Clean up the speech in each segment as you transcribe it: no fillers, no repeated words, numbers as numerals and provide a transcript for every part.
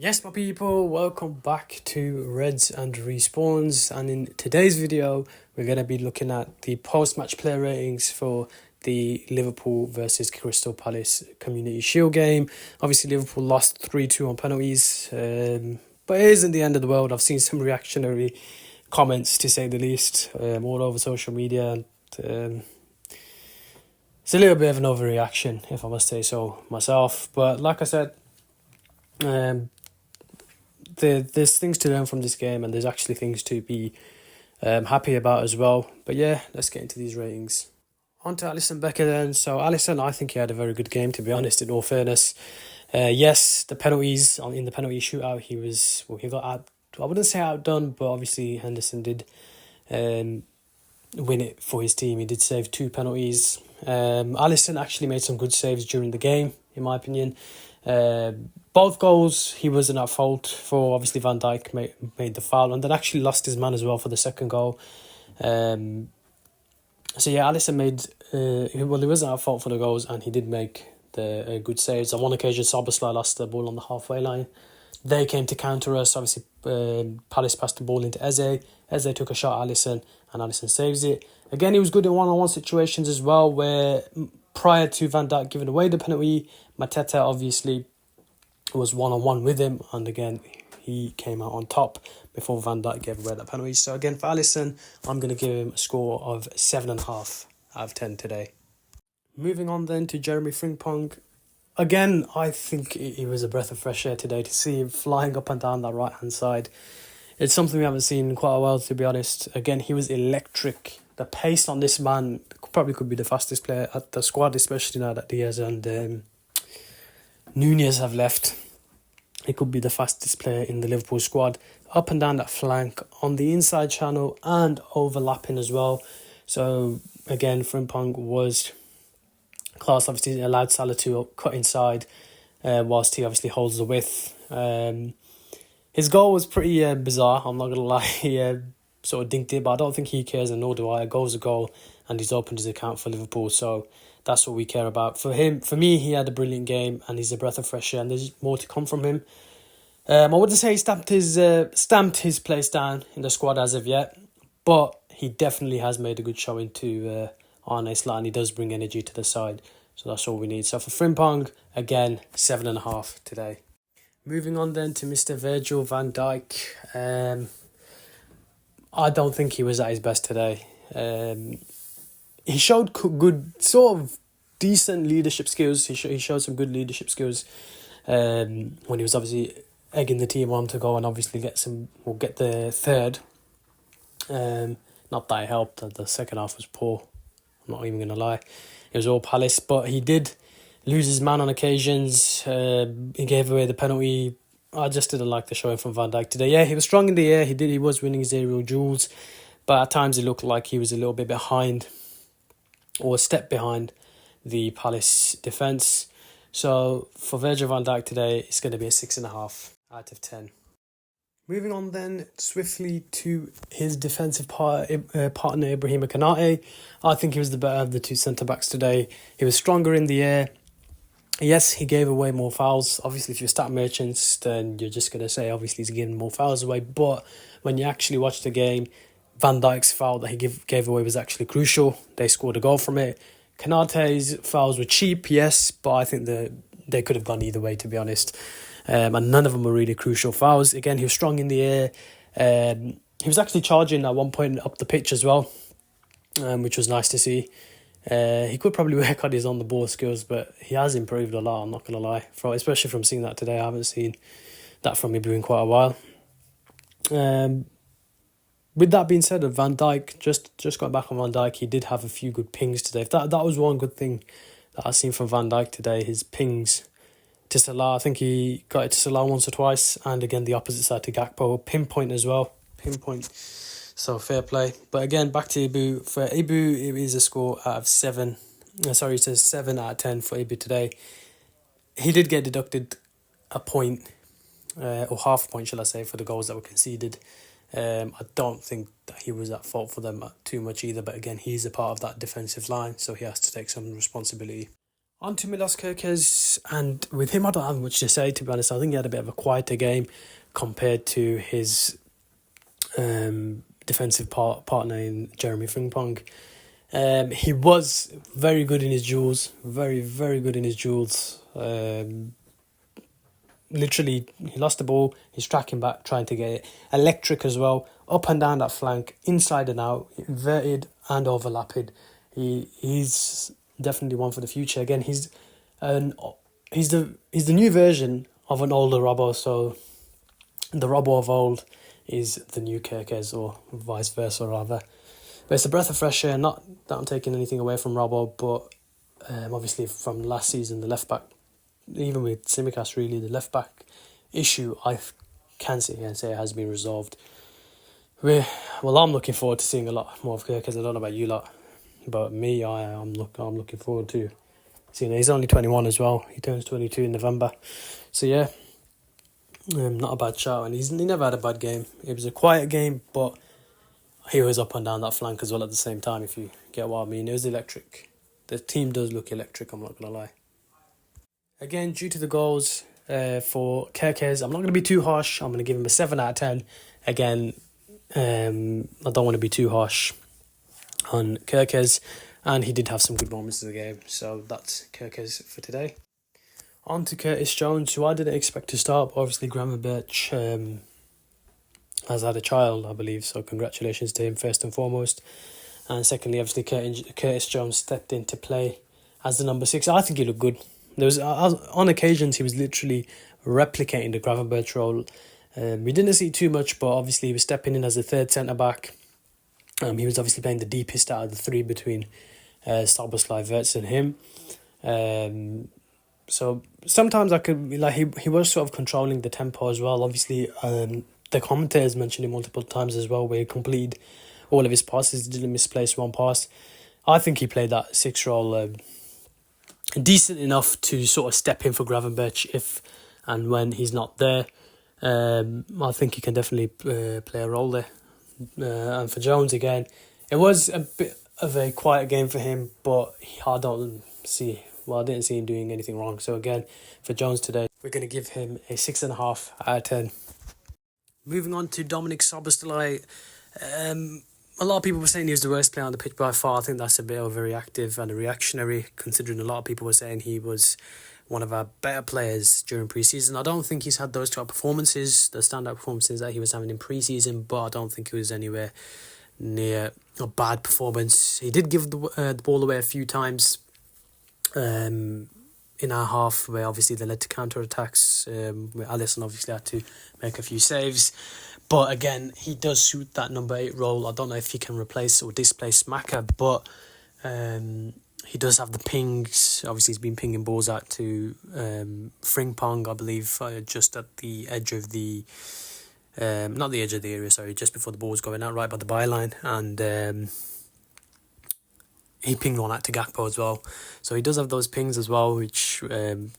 Yes, my people, welcome back to Reds and Respawns, and in today's video we're going to be looking at the post-match player ratings for the Liverpool versus Crystal Palace Community Shield game. Obviously Liverpool lost 3-2 on penalties, but it isn't the end of the world. I've seen some reactionary comments, to say the least, all over social media, and it's a little bit of an overreaction, if I must say so myself. But like I said, there's things to learn from this game, and there's actually things to be happy about as well. But yeah, let's get into these ratings. On to Alisson Becker then. So Alisson, I think he had a very good game, to be honest, in all fairness. Yes, the penalties, in the penalty shootout, he got out, I wouldn't say outdone, but obviously Henderson did win it for his team. He did save 2 penalties. Alisson actually made some good saves during the game, in my opinion. Both goals he wasn't at fault for. Obviously Van Dijk made the foul and then actually lost his man as well for the second goal. So yeah, Alisson made he wasn't at fault for the goals, and he did make the good saves. On one occasion Szoboszlai lost the ball on the halfway line. They came to counter us. Obviously Palace passed the ball into Eze. Eze took a shot at Alisson and Alisson saves it. Again, he was good in one-on-one situations as well, where prior to Van Dijk giving away the penalty, Mateta obviously was one-on-one with him, and again he came out on top before Van Dijk gave away that penalty. So again, for Alisson, I'm going to give him a score of 7.5 out of 10 today. Moving on then to Jeremy Frimpong. Again, I think it was a breath of fresh air today to see him flying up and down that right-hand side. It's something we haven't seen in quite a while, to be honest. Again, he was electric. The pace on this man probably could be the fastest player at the squad, especially now that Diaz and Nunez have left. He could be the fastest player in the Liverpool squad. Up and down that flank, on the inside channel, and overlapping as well. So again, Frimpong was class. Obviously allowed Salah to cut inside whilst he obviously holds the width. His goal was pretty bizarre, I'm not going to lie. He sort of dinked it, but I don't think he cares, and nor do I. A goal's a goal, and he's opened his account for Liverpool, so that's what we care about. For me, he had a brilliant game, and he's a breath of fresh air, and there's more to come from him. I wouldn't say he stamped his place down in the squad as of yet, but he definitely has made a good showing to Arne Slot, and he does bring energy to the side, so that's all we need. So for Frimpong, again, 7.5 today. Moving on then to Mr. Virgil van Dijk. I don't think he was at his best today. He showed good, sort of decent leadership skills. He showed some good leadership skills when he was obviously egging the team on to go and obviously get the third. Not that it helped. The second half was poor. I'm not even going to lie. It was all Palace, but he did lose his man on occasions. He gave away the penalty. I just didn't like the showing from Van Dijk today. Yeah, he was strong in the air. He was winning his aerial duels, but at times it looked like he was a little bit behind, or a step behind, the Palace defence. So for Virgil van Dijk today, it's going to be a 6.5 out of 10. Moving on then swiftly to his defensive partner, Ibrahima Konate. I think he was the better of the two centre-backs today. He was stronger in the air. Yes, he gave away more fouls. Obviously, if you're stat merchants, then you're just going to say, obviously, he's giving more fouls away. But when you actually watch the game, Van Dijk's foul that he gave away was actually crucial. They scored a goal from it. Konate's fouls were cheap, yes, but I think they could have gone either way, to be honest. And none of them were really crucial fouls. Again, he was strong in the air. He was actually charging at one point up the pitch as well, which was nice to see. He could probably work on his on-the-ball skills, but he has improved a lot, I'm not going to lie. Especially from seeing that today. I haven't seen that from him in quite a while. With that being said, Van Dijk, just going back on Van Dijk, he did have a few good pings today. That was one good thing that I've seen from Van Dijk today, his pings to Salah. I think he got it to Salah once or twice, and again the opposite side to Gakpo. Pinpoint as well. So fair play. But again, back to Ibu. For Ibu, it is a score out of 7. It's a 7 out of 10 for Ibu today. He did get deducted a point, or half a point, shall I say, for the goals that were conceded. I don't think that he was at fault for them too much either. But again, he's a part of that defensive line, so he has to take some responsibility. On to Milos Kerkez, and with him I don't have much to say, to be honest. I think he had a bit of a quieter game compared to his defensive partner in Jeremy Frimpong. He was very good in his duels, very, very good in his duels. Literally, he lost the ball, he's tracking back, trying to get it. Electric as well, up and down that flank, inside and out, inverted and overlapping. He's definitely one for the future. Again, he's the new version of an older Robbo, so the Robbo of old is the new Kerkez, or vice versa rather. But it's a breath of fresh air, not that I'm taking anything away from Robbo, but obviously from last season, the left back, even with Tsimikas really, the left back issue, I can sit here and say it has been resolved. I'm looking forward to seeing a lot more of Kerkez. I don't know about you lot, but me, I'm looking forward to seeing it. He's only 21 as well. He turns 22 in November. So yeah, not a bad shout. And he never had a bad game. It was a quiet game, but he was up and down that flank as well at the same time, if you get what I mean. It was electric. The team does look electric, I'm not going to lie. Again, due to the goals for Kerkez, I'm not going to be too harsh. I'm going to give him a 7 out of 10. Again, I don't want to be too harsh on Kerkez, and he did have some good moments in the game. So that's Kerkez for today. On to Curtis Jones, who I didn't expect to start. Obviously, Gravenberch has had a child, I believe, so congratulations to him first and foremost. And secondly, obviously, Curtis Jones stepped into play as the number 6. I think he looked good. There was on occasions he was literally replicating the Gravenberch role. We didn't see too much, but obviously he was stepping in as a third centre back. He was obviously playing the deepest out of the three between Szoboszlai, Wirtz and him. So sometimes I could he was sort of controlling the tempo as well. Obviously, the commentators mentioned it multiple times as well, where he completed all of his passes, didn't misplace one pass. I think he played that 6 role decent enough to sort of step in for Gravenberch if and when he's not there. I think he can definitely play a role there. And for Jones again, it was a bit of a quiet game for him, but I didn't see him doing anything wrong. So again, for Jones today, we're going to give him a 6.5 out of 10. Moving on to Dominik Szoboszlai. A lot of people were saying he was the worst player on the pitch by far. I think that's a bit overreactive and a reactionary, considering a lot of people were saying he was one of our better players during pre-season. I don't think he's had those top performances, the standout performances that he was having in pre-season, but I don't think he was anywhere near a bad performance. He did give the ball away a few times in our half, where obviously they led to counter-attacks, where Alisson obviously had to make a few saves. But again, he does suit that number 8 role. I don't know if he can replace or displace Maka, but he does have the pings. Obviously, he's been pinging balls out to Frimpong, I believe, just at the edge of the... not the edge of the area, sorry, just before the ball was going out, right by the byline. And he pinged one out to Gakpo as well. So he does have those pings as well, which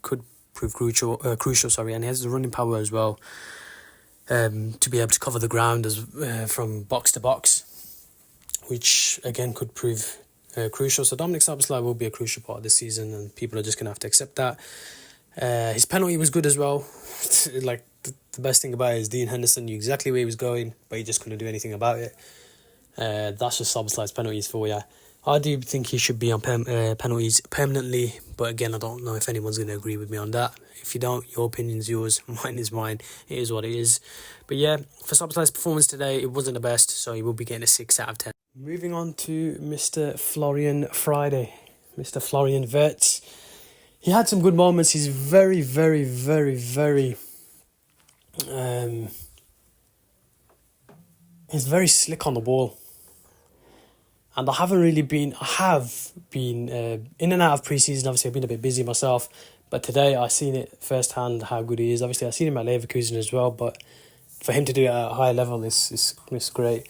could prove crucial, and he has the running power as well. To be able to cover the ground from box to box, which again could prove crucial. So Dominik Szoboszlai will be a crucial part of this season, and people are just going to have to accept that. His penalty was good as well. Like the best thing about it is Dean Henderson knew exactly where he was going, but he just couldn't do anything about it. That's just Szoboszlai's penalties for you. I do think he should be on penalties permanently, but again, I don't know if anyone's going to agree with me on that. If you don't, your opinion's yours, mine is mine. It is what it is. But yeah, for Szoboszlai's performance today, it wasn't the best, so he will be getting a 6 out of 10. Moving on to Mr. Florian Friday, Mr. Florian Wirtz. He had some good moments. He's very, very, very, very... he's very slick on the ball. And I have been in and out of pre-season. Obviously, I've been a bit busy myself. But today, I've seen it firsthand how good he is. Obviously, I've seen him at Leverkusen as well. But for him to do it at a high level is great.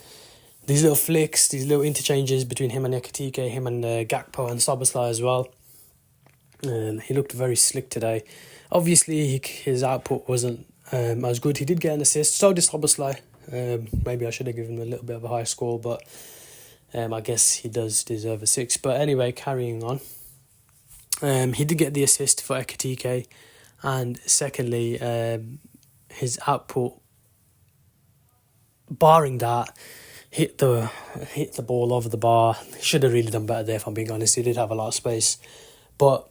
These little flicks, these little interchanges between him and Ekitike, him and Gakpo and Szoboszlai as well. He looked very slick today. Obviously, his output wasn't as good. He did get an assist. So did Szoboszlai. Maybe I should have given him a little bit of a higher score, but... I guess he does deserve a 6. But anyway, carrying on. He did get the assist for Ekitike, and secondly, his output, barring that, hit the ball over the bar. He should have really done better there, if I'm being honest. He did have a lot of space. But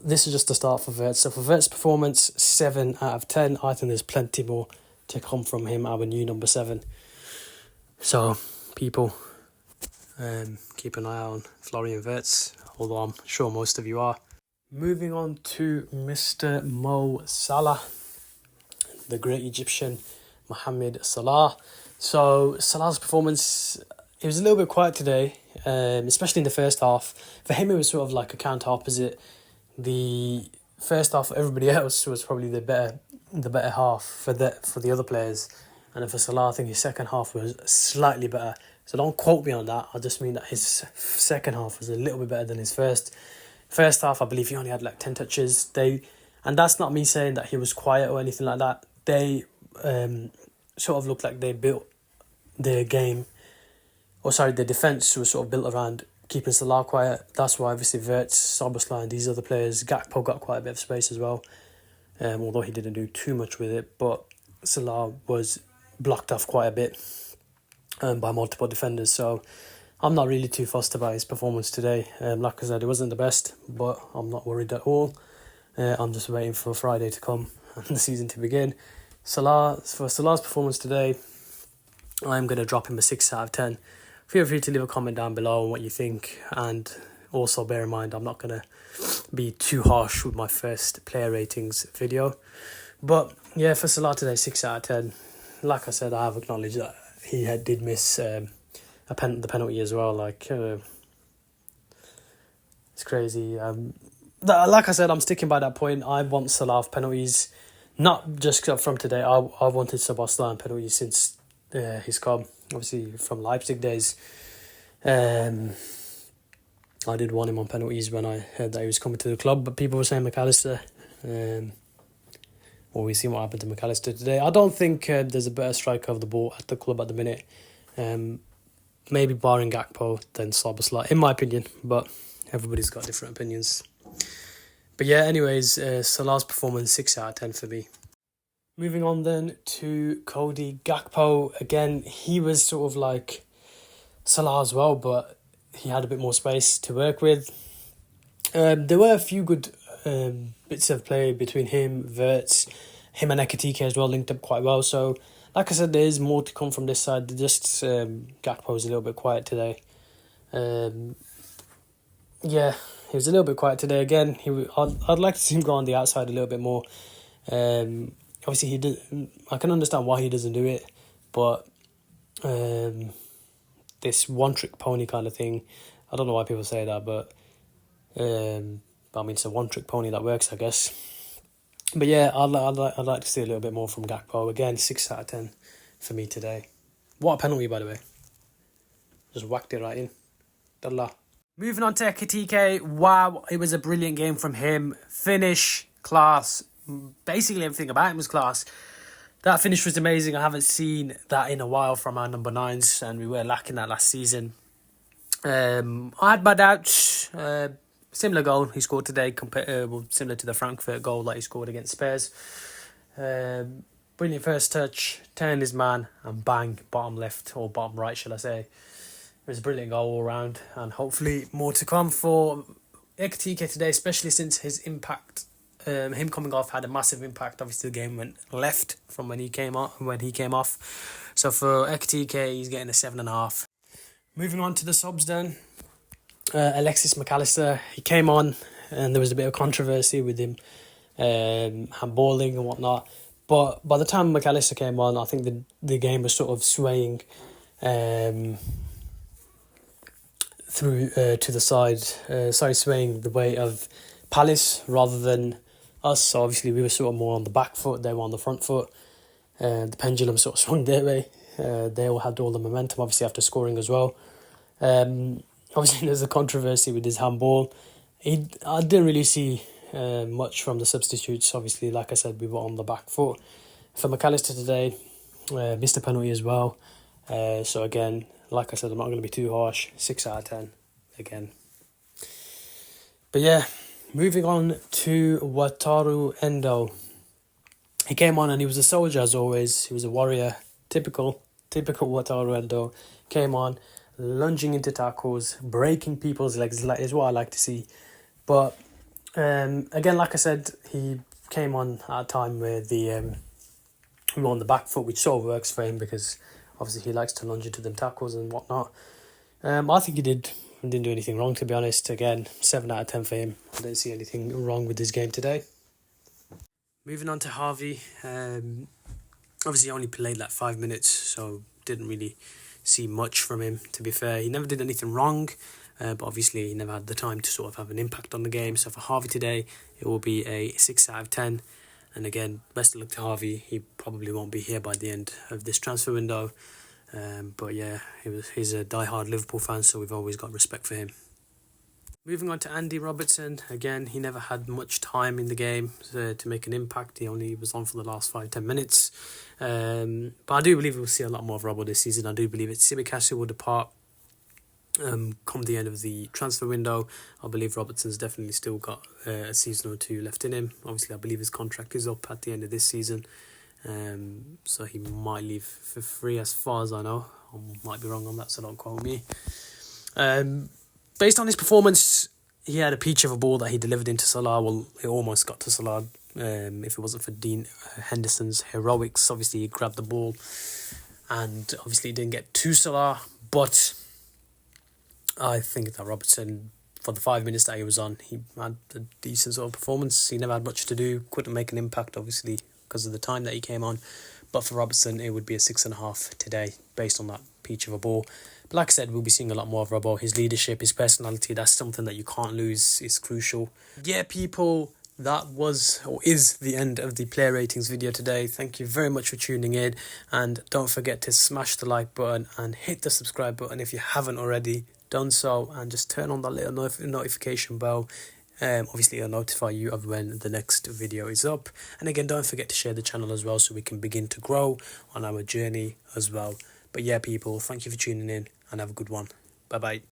this is just the start for Wirtz. So for Wirtz's performance, 7 out of 10. I think there's plenty more to come from him, our new number 7. So, people, keep an eye on Florian Wirtz, although I'm sure most of you are. Moving on to Mr. Mo Salah, the great Egyptian Mohamed Salah. So Salah's performance, it was a little bit quiet today, especially in the first half. For him, it was sort of like a counter opposite. The first half, everybody else was probably the better half for the other players, and then for Salah, I think his second half was slightly better. So don't quote me on that. I just mean that his second half was a little bit better than his first. First half, I believe he only had like 10 touches. And that's not me saying that he was quiet or anything like that. They sort of looked like they built their game, their defence was sort of built around keeping Salah quiet. That's why obviously Wirtz, Szoboszlai and these other players, Gakpo got quite a bit of space as well, although he didn't do too much with it. But Salah was blocked off quite a bit by multiple defenders. So I'm not really too fussed about his performance today. Like I said, it wasn't the best, but I'm not worried at all. I'm just waiting for Friday to come and the season to begin. For Salah's performance today, I'm going to drop him a 6 out of 10. Feel free to leave a comment down below on what you think, and also bear in mind I'm not going to be too harsh with my first player ratings video. But yeah, for Salah today, 6 out of 10. Like I said, I have acknowledged that he did miss the penalty as well. Like, it's crazy. Like I said, I'm sticking by that point. I want Salah penalties, not just from today. I wanted Szoboszlai penalties since his come, obviously from Leipzig days. I did want him on penalties when I heard that he was coming to the club, but people were saying McAllister. Well, we've seen what happened to McAllister today. I don't think there's a better striker of the ball at the club at the minute. Maybe barring Gakpo, then Szoboszlai, in my opinion, but everybody's got different opinions. But yeah, anyways, Salah's performance, 6 out of 10 for me. Moving on then to Cody Gakpo. Again, he was sort of like Salah as well, but he had a bit more space to work with. There were a few good bits of play between him, Wirtz, him and Ekitike as well, linked up quite well. So, like I said, there is more to come from this side. Just Gakpo was a little bit quiet today. Yeah, he was a little bit quiet today. Again, I'd like to see him go on the outside a little bit more. Obviously, I can understand why he doesn't do it, but this one-trick pony kind of thing, I don't know why people say that, but I mean, it's a one-trick pony that works, I guess. But yeah, I'd like to see a little bit more from Gakpo. Again, 6 out of 10 for me today. What a penalty, by the way. Just whacked it right in. Dalla. Moving on to Ekitike. Wow, it was a brilliant game from him. Finish, class. Basically everything about him was class. That finish was amazing. I haven't seen that in a while from our number 9s, and we were lacking that last season. I had my doubts. Similar goal he scored today, similar to the Frankfurt goal that he scored against Spurs. Brilliant first touch, turned his man, and bang, bottom left, or bottom right, shall I say. It was a brilliant goal all round, and hopefully more to come for Ekitike today, especially since his impact, him coming off had a massive impact. Obviously, the game went left from when he came off. So for Ekitike, he's getting a 7.5. Moving on to the subs then. Alexis McAllister, he came on and there was a bit of controversy with him handballing and whatnot, but by the time McAllister came on, I think the game was sort of swaying through to the side, swaying the way of Palace rather than us. So obviously we were sort of more on the back foot, they were on the front foot. The pendulum sort of swung their way. They all had all the momentum, obviously, after scoring as well. Obviously, there's a controversy with his handball. I didn't really see much from the substitutes. Obviously, like I said, we were on the back foot. For McAllister today, missed a penalty as well. So again, like I said, I'm not going to be too harsh. 6 out of 10 again. But yeah, Moving on to Wataru Endo. He came on and he was a soldier as always. He was a warrior. Typical Wataru Endo. Came on, lunging into tackles, breaking people's legs is what I like to see. But again, like I said, he came on at a time where we were on the back foot, which sort of works for him because obviously he likes to lunge into them tackles and whatnot. I think he didn't do anything wrong, to be honest. Again, 7 out of 10 for him. I don't see anything wrong with his game today. Moving on to Harvey. Obviously, he only played like 5 minutes, so didn't really see much from him, to be fair. He never did anything wrong, but obviously he never had the time to sort of have an impact on the game. So for Harvey today, it will be a 6 out of 10. And again, best of luck to Harvey. He probably won't be here by the end of this transfer window. But yeah, he's a die-hard Liverpool fan, so we've always got respect for him. Moving on to Andy Robertson. Again, he never had much time in the game to make an impact. He only was on for the last 5-10 minutes. But I do believe we'll see a lot more of Robbo this season. I do believe Tsimikas will depart come the end of the transfer window. I believe Robertson's definitely still got a season or two left in him. Obviously, I believe his contract is up at the end of this season. So he might leave for free as far as I know. I might be wrong on that, so don't quote me. Based on his performance, he had a peach of a ball that he delivered into Salah. Well, it almost got to Salah. If it wasn't for Dean Henderson's heroics, obviously he grabbed the ball and obviously didn't get to Salah. But I think that Robertson, for the 5 minutes that he was on, he had a decent sort of performance. He never had much to do, couldn't make an impact, obviously, because of the time that he came on. But for Robertson, it would be a 6.5 today, based on that peach of a ball. But like I said, we'll be seeing a lot more of Robbo. His leadership, his personality, that's something that you can't lose. It's crucial. Yeah, people, that was or is the end of the player ratings video today. Thank you very much for tuning in. And don't forget to smash the like button and hit the subscribe button if you haven't already done so. And just turn on that little notification bell. Obviously, it'll notify you of when the next video is up. And again, don't forget to share the channel as well so we can begin to grow on our journey as well. But yeah, people, thank you for tuning in and have a good one. Bye-bye.